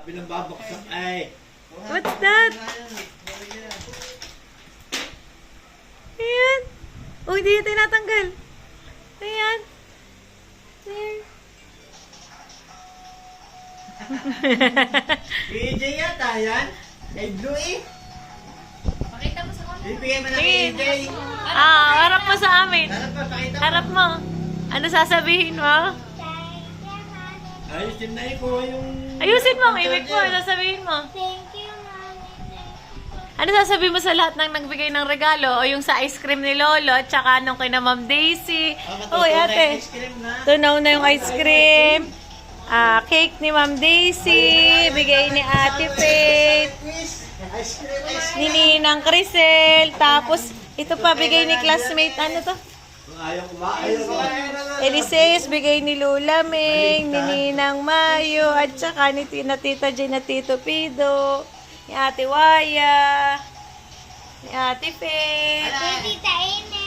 Pinababaksak ay. What's that? Ayan. Oh, hindi yung tinatanggal. Ayan. There. AJ yata yan. Kay Blue eh. Pakita mo sa kanya. Bibigay mo na Sige. kay AJ. Harap mo sa amin. Harap pa, pakita mo. Harap mo. Ano sasabihin mo? Ayusin na ko yung... Ayusin mo ang imik mo. Ano sasabihin mo? Thank you, Mommy. Ano sasabihin mo sa lahat ng nagbigay ng regalo? O yung sa ice cream ni Lolo at saka nung kay na Ma'am Daisy. Uy, ate. Ice cream na. Tunaw na yung ice cream. Cake ni Ma'am Daisy. Bigay ni Ate Faith. Ice cream, ice Ni Ninang Crisel. Tapos, ito pa bigay ni classmate. Ano to? Ayaw kumain. Eliseus, bigay ni Lula Ming, ni Ninang Mayo, at saka ni Tita Jane at Tito Pido, ni Ate Waya, ni Ate Faith. Tita Ine.